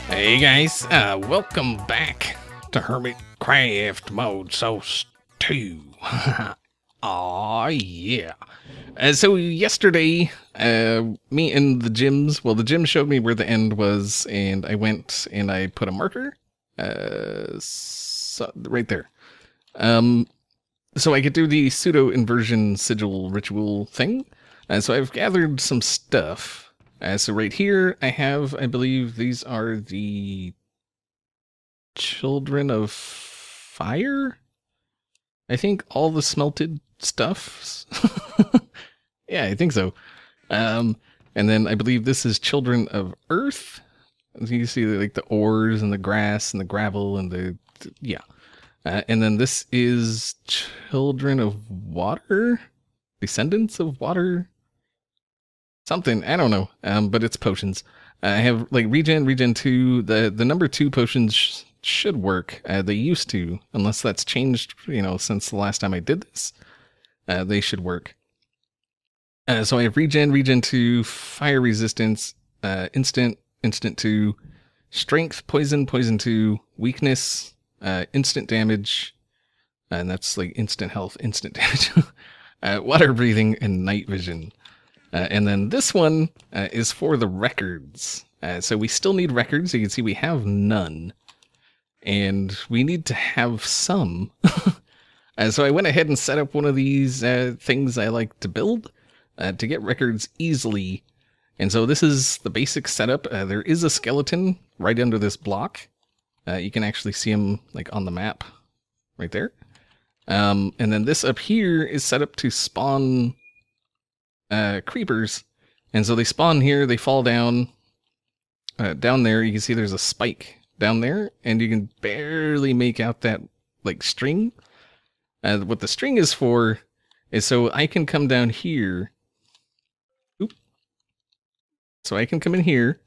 Hey guys, welcome back to HermitCraft ModSauce 2. Aw, yeah. So yesterday, me and the gyms, well, the gym showed me where the end was, and I went and I put a marker, right there. So I could do the pseudo inversion sigil ritual thing. So I've gathered some stuff. So right here, I have, I believe these are the children of fire? I think all the smelted stuff. Yeah, I think so. And then I believe this is children of earth. As you see, like the ores and the grass and the gravel and the yeah. And then this is children of water? Descendants of water? Something, I don't know, but it's potions. I have like regen 2. The number 2 potions should work. They used to, unless that's changed, you know, since the last time I did this. They should work. So I have regen 2, fire resistance, instant 2, strength, poison 2, weakness, instant damage, and that's like instant health, instant damage, water breathing, and night vision. And then this one is for the records. So we still need records. You can see we have none. And we need to have some. So I went ahead and set up one of these things I like to build to get records easily. And so this is the basic setup. There is a skeleton right under this block. You can actually see him like on the map right there. And then this up here is set up to spawn creepers, and so they spawn here, they fall down down there. You can see there's a spike down there, and you can barely make out that like string. What the string is for is so I can come down here. Oop. So I can come in here,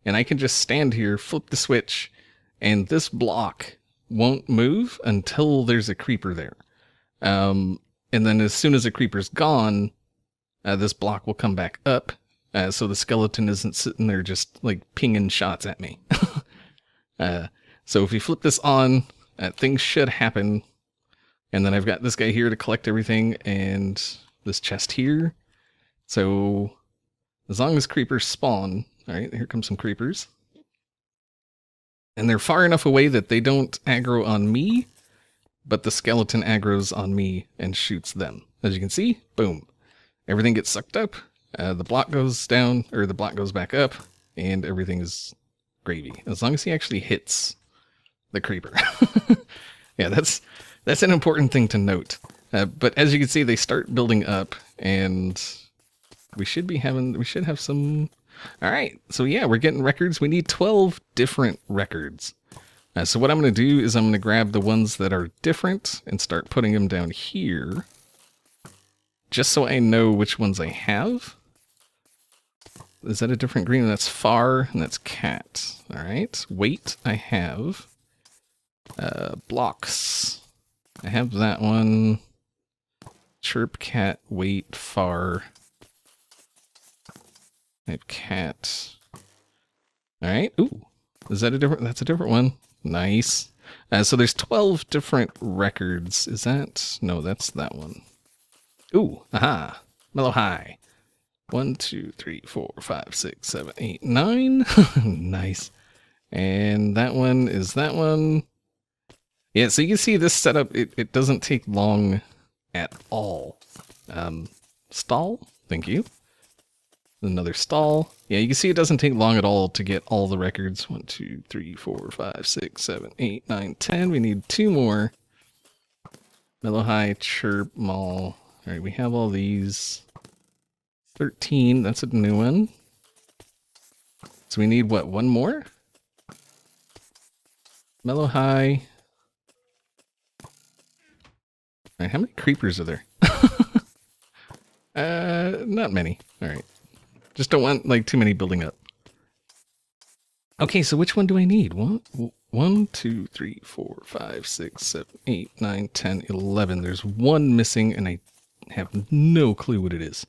and I can just stand here, flip the switch, and this block won't move until there's a creeper there. And then as soon as a creeper's gone, this block will come back up, so the skeleton isn't sitting there just like pinging shots at me. So if we flip this on, things should happen. And then I've got this guy here to collect everything, and this chest here. So as long as creepers spawn, all right, here come some creepers. And they're far enough away that they don't aggro on me, but the skeleton aggroes on me and shoots them. As you can see, boom. Everything gets sucked up, the block goes down, or the block goes back up, and everything is gravy. As long as he actually hits the creeper. Yeah, that's an important thing to note. But as you can see, they start building up, and we should have some... Alright, so yeah, we're getting records. We need 12 different records. So what I'm going to do is I'm going to grab the ones that are different and start putting them down here. Just so I know which ones I have. Is that a different green? That's far, and that's cat. Alright. Weight, I have. Blocks. I have that one. Chirp, cat, weight, far. I have cat. Alright. Ooh. Is that a different? That's a different one. Nice. So there's 12 different records. Is that? No, that's that one. Ooh, aha, mellow high. 1, 2, 3, 4, 5, 6, 7, 8, 9. Nice. And that one is that one. Yeah, so you can see this setup, it doesn't take long at all. Stall, thank you. Another stall. Yeah, you can see it doesn't take long at all to get all the records. 1, 2, 3, 4, 5, 6, 7, 8, 9, 10. We need 2 more. Mellow high, chirp, mall. All right, we have all these. 13, that's a new one. So we need, what, 1 more? Mellow high. All right, how many creepers are there? Not many. All right. Just don't want, like, too many building up. Okay, so which one do I need? 1, 2, 3, 4, 5, 6, 7, 8, 9, 10, 11. There's 1 missing, and have no clue what it is.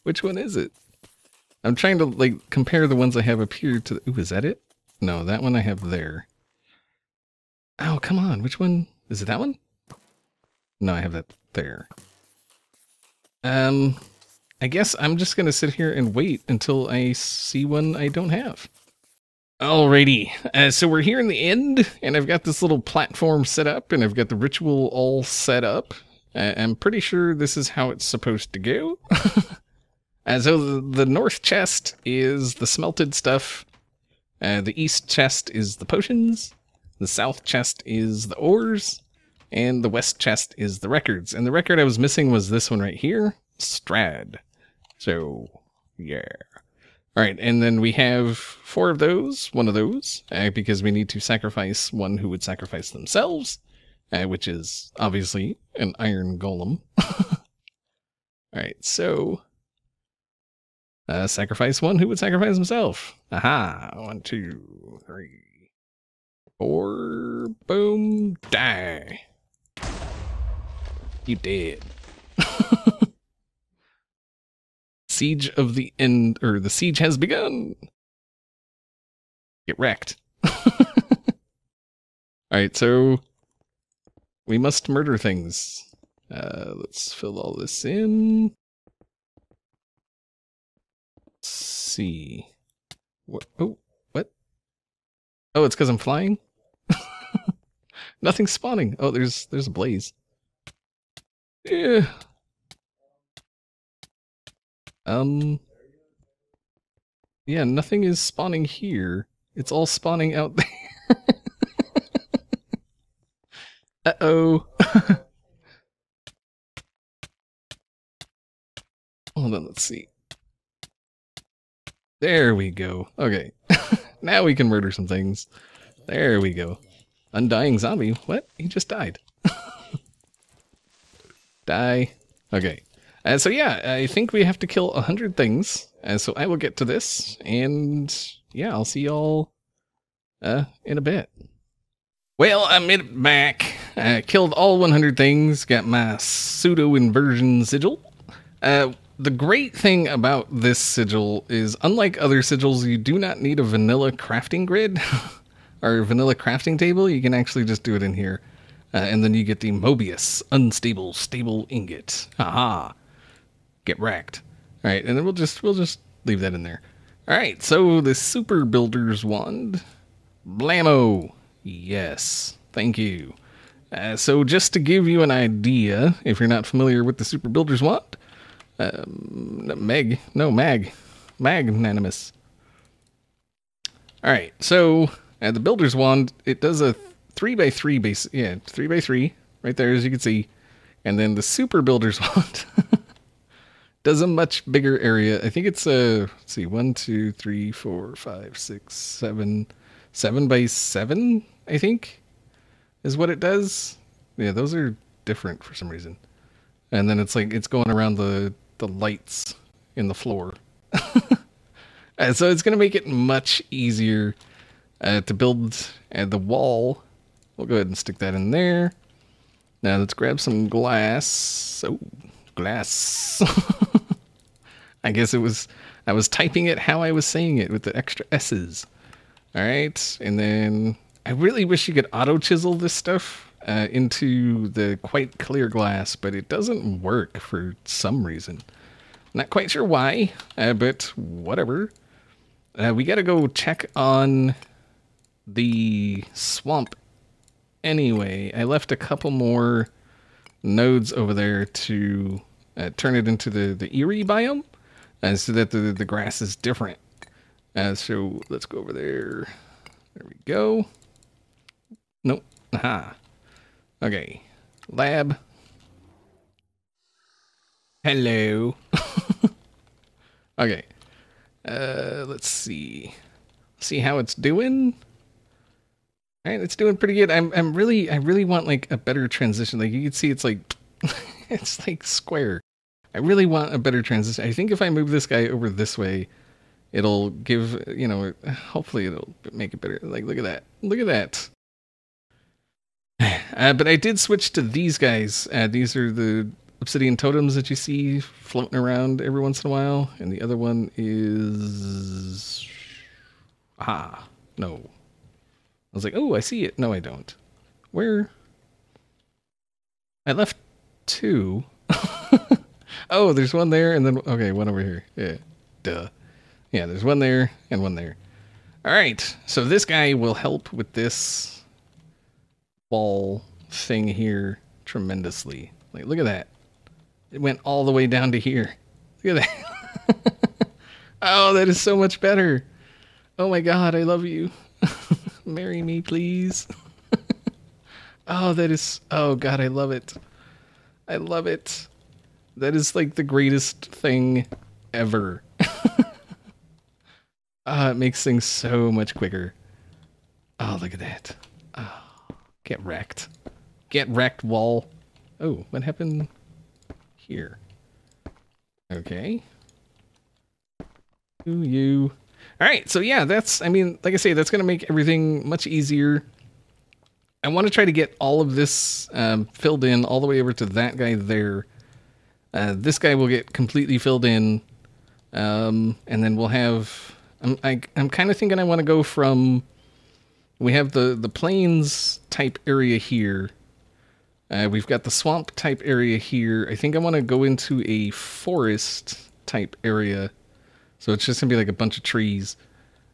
Which one is it? I'm trying to like compare the ones I have up here to the, ooh, is that it? No, that one I have there. Oh, come on. Which one? Is it that one? No, I have that there. I guess I'm just gonna sit here and wait until I see one I don't have. Alrighty, so we're here in the end, and I've got this little platform set up, and I've got the ritual all set up. I'm pretty sure this is how it's supposed to go. So the north chest is the smelted stuff, the east chest is the potions, the south chest is the ores, and the west chest is the records. And the record I was missing was this one right here, Strad. So, yeah. Alright, and then we have 4 of those, 1 of those, because we need to sacrifice one who would sacrifice themselves, which is obviously an iron golem. Alright, so sacrifice one who would sacrifice himself. Aha! 1, 2, 3, 4. Boom! Die! You dead. Siege of the end, or the siege has begun. Get wrecked. Alright, so we must murder things. Let's fill all this in. Let's see. What? Oh, what? Oh, it's because I'm flying? Nothing's spawning. Oh, there's a blaze. Yeah. Yeah, nothing is spawning here. It's all spawning out there. Uh-oh. Hold on, let's see. There we go. Okay. Now we can murder some things. There we go. Undying zombie. What? He just died. Die. Okay. So yeah, I think we have to kill 100 things. So I will get to this, and yeah, I'll see y'all in a bit. Well, I made it back. I killed all 100 things, got my pseudo inversion sigil. The great thing about this sigil is, unlike other sigils, you do not need a vanilla crafting grid or vanilla crafting table. You can actually just do it in here. And then you get the Mobius unstable stable ingot. Haha. Get wrecked. All right, and then we'll just leave that in there. All right, so the super builder's wand, blammo. Yes, thank you. So just to give you an idea, if you're not familiar with the super builder's wand, magnanimous. All right, so the builder's wand, it does a 3x3 base, yeah, 3x3 right there, as you can see, and then the super builder's wand does a much bigger area. I think it's let's see, 1, 2, 3, 4, 5, 6, 7, 7x7. I think is what it does. Yeah, those are different for some reason. And then it's like it's going around the lights in the floor. So it's gonna make it much easier to build the wall. We'll go ahead and stick that in there. Now let's grab some glass. Oh, glass. I guess I was typing it how I was saying it with the extra S's. All right, and then I really wish you could auto chisel this stuff into the quite clear glass, but it doesn't work for some reason. Not quite sure why, but whatever. We gotta go check on the swamp anyway. I left a couple more nodes over there to turn it into the Eerie biome, so that the grass is different. So let's go over there. There we go. Nope. Aha. Okay. Lab. Hello. Okay. Let's see. See how it's doing. All right, it's doing pretty good. I really want like a better transition. Like you can see, it's like it's like square. I really want a better transition. I think if I move this guy over this way, it'll give, you know, hopefully it'll make it better. Like, look at that. Look at that. But I did switch to these guys. These are the obsidian totems that you see floating around every once in a while. And the other one is... no. I was like, oh, I see it. No, I don't. Where? I left 2. Oh, there's one there and then... Okay, one over here. Yeah, duh. Yeah, there's one there and one there. All right, so this guy will help with this wall thing here tremendously. Like, look at that. It went all the way down to here. Look at that. Oh, that is so much better. Oh my God, I love you. Marry me, please. Oh, that is... Oh God, I love it. I love it. That is like the greatest thing ever. It makes things so much quicker. Oh, look at that. Oh, get wrecked. Get wrecked, wall. Oh, what happened here? Okay. Ooh, you. All right, so yeah, that's, I mean, like I say, that's going to make everything much easier. I want to try to get all of this filled in all the way over to that guy there. This guy will get completely filled in. And then we'll have... I'm kind of thinking I want to go from... We have the plains type area here. We've got the swamp type area here. I think I want to go into a forest type area. So it's just going to be like a bunch of trees.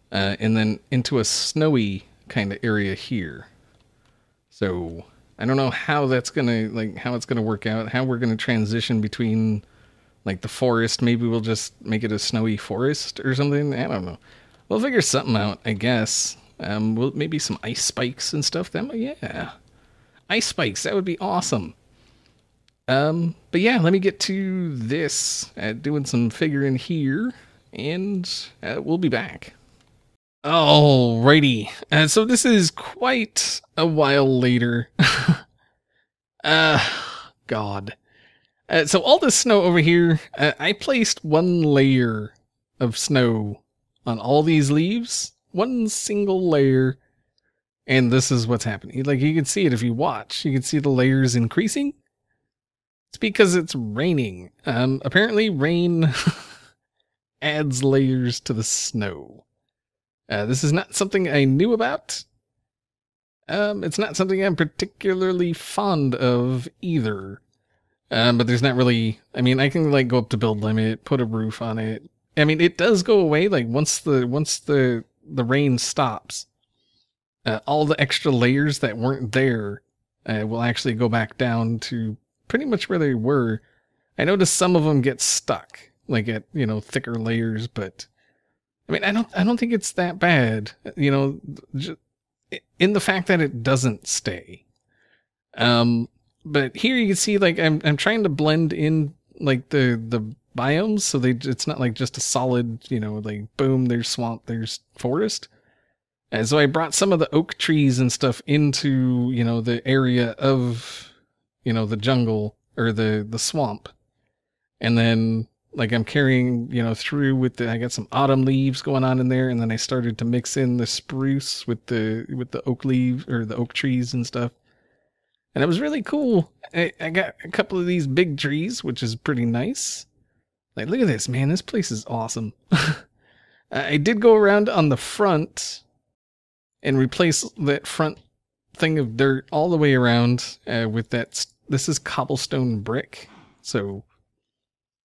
And then into a snowy kind of area here. So I don't know how that's going to, like, how it's going to work out. How we're going to transition between... Like the forest, maybe we'll just make it a snowy forest or something. I don't know. We'll figure something out, I guess. Maybe some ice spikes and stuff. Yeah, ice spikes. That would be awesome. But yeah, let me get to this. Doing some figuring here, and we'll be back. Alrighty. So this is quite a while later. God. So all this snow over here, I placed one layer of snow on all these leaves, one single layer, and this is what's happening. Like, you can see it if you watch. You can see the layers increasing. It's because it's raining. Apparently rain adds layers to the snow. This is not something I knew about. It's not something I'm particularly fond of either. But there's not really, I mean, I can like go up to build limit, put a roof on it. I mean, it does go away. Like once the rain stops, all the extra layers that weren't there, will actually go back down to pretty much where they were. I noticed some of them get stuck, like at, you know, thicker layers, but I mean, I don't think it's that bad, you know, in the fact that it doesn't stay. But here you can see, like, I'm trying to blend in, like, the biomes, so it's not, like, just a solid, you know, like, boom, there's swamp, there's forest. And so I brought some of the oak trees and stuff into, you know, the area of, you know, the jungle, or the swamp. And then, like, I'm carrying, you know, through with I got some autumn leaves going on in there, and then I started to mix in the spruce with the oak leaves, or the oak trees and stuff. And it was really cool. I got a couple of these big trees, which is pretty nice. Like, look at this, man. This place is awesome. I did go around on the front and replace that front thing of dirt all the way around with that. This is cobblestone brick. So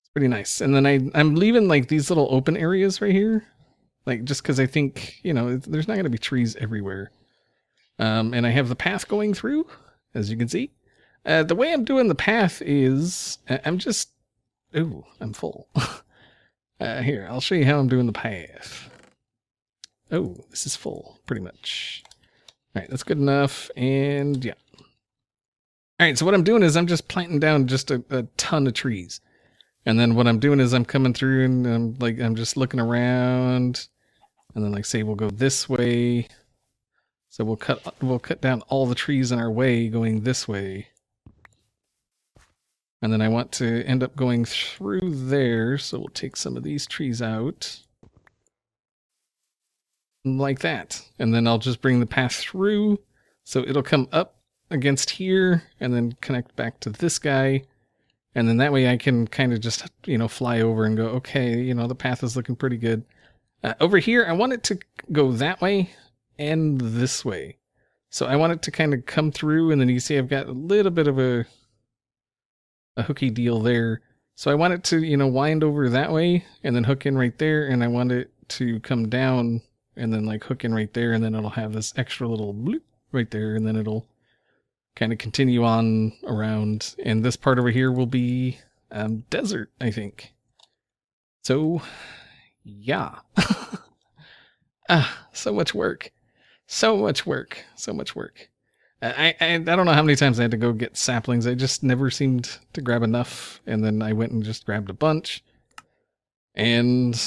it's pretty nice. And then I'm leaving like these little open areas right here. Like, just because I think, you know, there's not going to be trees everywhere. And I have the path going through, as you can see. The way I'm doing the path is, I'm just... Ooh, I'm full. Here, I'll show you how I'm doing the path. Oh, this is full, pretty much. Alright, that's good enough, and yeah. Alright, so what I'm doing is I'm just planting down just a ton of trees. And then what I'm doing is I'm coming through and I'm just looking around. And then, like, say we'll go this way. So we'll cut down all the trees in our way going this way. And then I want to end up going through there, so we'll take some of these trees out. Like that. And then I'll just bring the path through, so it'll come up against here and then connect back to this guy. And then that way I can kind of just, fly over and go, okay, the path is looking pretty good. Over here, I want it to go that way and this way. So I want it to kind of come through, and then you see I've got a little bit of a hooky deal there. So I want it to, wind over that way and then hook in right there, and I want it to come down and then like hook in right there, and then it'll have this extra little bloop right there, and then it'll kind of continue on around. And this part over here will be desert, I think. So, yeah. So much work. So much work. So much work. I don't know how many times I had to go get saplings. I just never seemed to grab enough. And then I went and just grabbed a bunch. And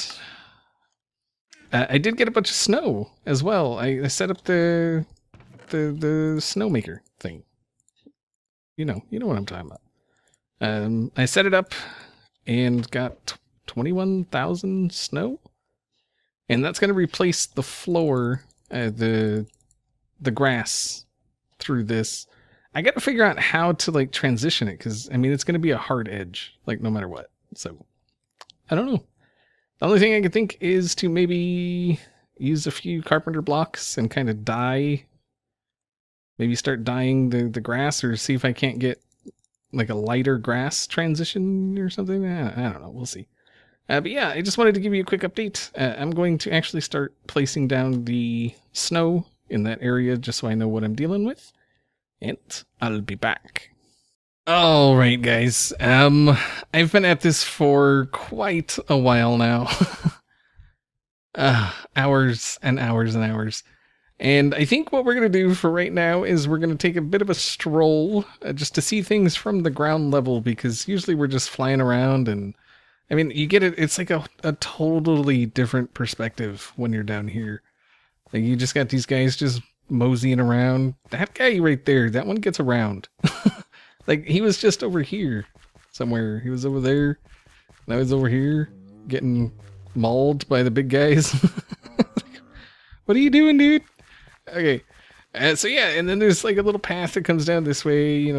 I did get a bunch of snow as well. I set up the snowmaker thing. You know what I'm talking about. I set it up and got 21,000 snow. And that's going to replace the floor, the grass through this. I got to figure out how to like transition it, because I mean it's going to be a hard edge, like no matter what. So I don't know. The only thing I can think is to maybe use a few carpenter blocks and kind of dye. Maybe start dyeing the grass, or see if I can't get like a lighter grass transition or something. I don't know. We'll see. But yeah, I just wanted to give you a quick update. I'm going to actually start placing down the snow in that area just so I know what I'm dealing with. And I'll be back. All right, guys. I've been at this for quite a while now. Hours and hours and hours. And I think what we're going to do for right now is we're going to take a bit of a stroll just to see things from the ground level, because usually we're just flying around, and I mean, you get it. It's like a totally different perspective when you're down here. Like you just got these guys just moseying around. That guy right there, that one gets around. Like he was just over here somewhere. He was over there. Now he's over here getting mauled by the big guys. What are you doing, dude? Okay. So yeah, and then there's like a little path that comes down this way,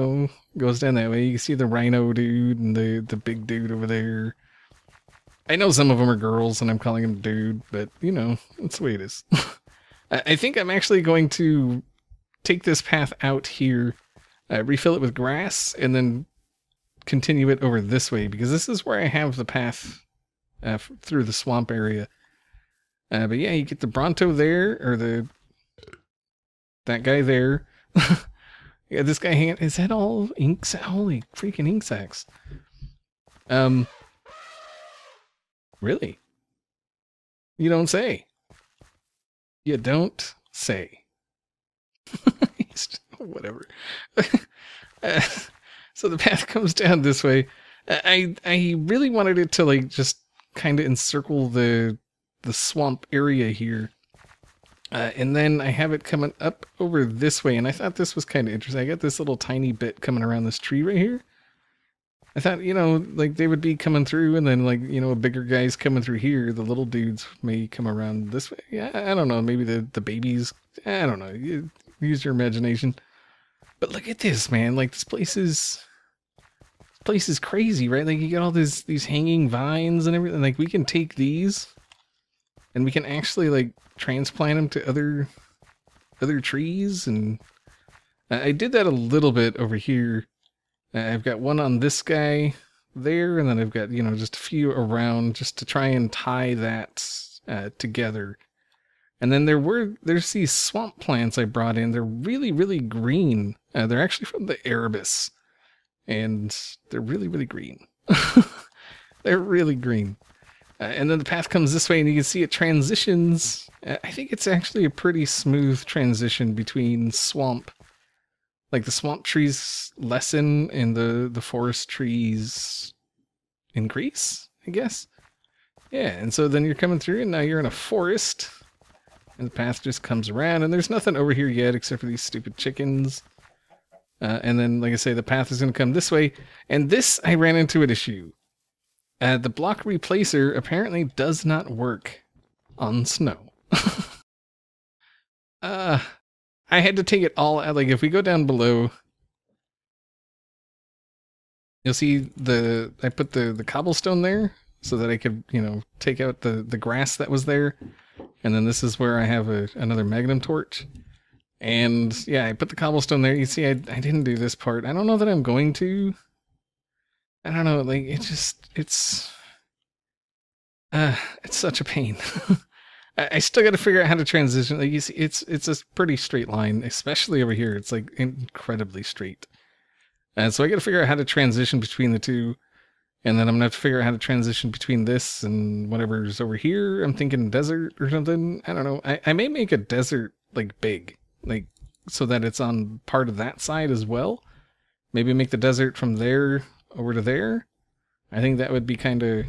goes down that way. You can see the rhino dude and the big dude over there. I know some of them are girls and I'm calling him dude, but that's the way it is. I think I'm actually going to take this path out here, refill it with grass, and then continue it over this way, because this is where I have the path through the swamp area. But yeah, you get the Bronto there, or that guy there. Yeah, this guy hanging. Is that all ink? Holy freaking ink sacks. Really? You don't say. You don't say. Whatever. So the path comes down this way. I really wanted it to like just kind of encircle the swamp area here. And then I have it coming up over this way, and I thought this was kind of interesting. I got this little tiny bit coming around this tree right here. I thought, like they would be coming through, and then like, a bigger guy's coming through here. The little dudes may come around this way. Yeah, I don't know. Maybe the babies. I don't know. You use your imagination. But look at this, man. Like this place is crazy, right? Like you got all these hanging vines and everything. Like we can take these, and we can actually like transplant them to other trees. And I did that a little bit over here. I've got one on this guy there, and then I've got, just a few around just to try and tie that together. And then there's these swamp plants I brought in. They're really, really green. They're actually from the Erebus, and they're really, really green. They're really green. And then the path comes this way, and you can see it transitions. I think it's actually a pretty smooth transition between swamp. Like the swamp trees lessen and the forest trees increase, I guess. Yeah, and so then you're coming through, and now you're in a forest. And the path just comes around, and there's nothing over here yet except for these stupid chickens. And then, like I say, the path is going to come this way. And this, I ran into an issue. The block replacer apparently does not work on snow. I had to take it all out. Like, if we go down below, you'll see I put the cobblestone there so that I could, you know, take out the grass that was there. And then this is where I have another magnum torch. And yeah, I put the cobblestone there. You see, I didn't do this part. I don't know that I'm going to. I don't know, like, it's such a pain. I still got to figure out how to transition. Like, you see, it's a pretty straight line, especially over here. It's like incredibly straight. So I got to figure out how to transition between the two. And then I'm going to have to figure out how to transition between this and whatever's over here. I'm thinking desert or something. I don't know. I may make a desert, like, big. Like, so that it's on part of that side as well. Maybe make the desert from there over to there. I think that would be kind of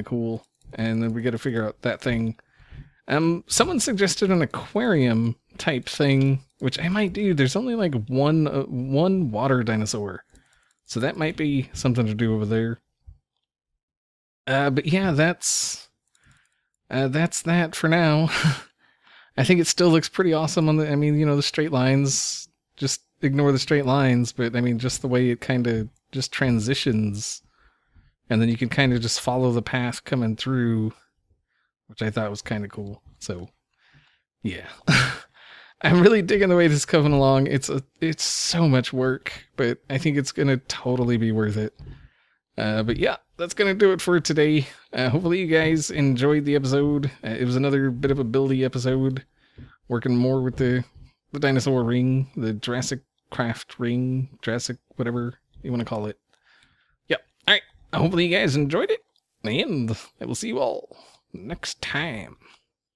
cool. And then we got to figure out that thing. Someone suggested an aquarium type thing, which I might do. There's only like one water dinosaur. So that might be something to do over there. But yeah, that's that for now. I think it still looks pretty awesome on the, I mean, you know, the straight lines, just ignore the straight lines, but I mean, just the way it kind of just transitions. And then you can kind of just follow the path coming through, which I thought was kind of cool. So, yeah. I'm really digging the way this is coming along. It's so much work, but I think it's going to totally be worth it. But yeah, that's going to do it for today. Hopefully you guys enjoyed the episode. It was another bit of a buildy episode, working more with the dinosaur ring, the Jurassic Craft ring, Jurassic whatever you want to call it. Yep. All right. Hopefully you guys enjoyed it, and I will see you all next time.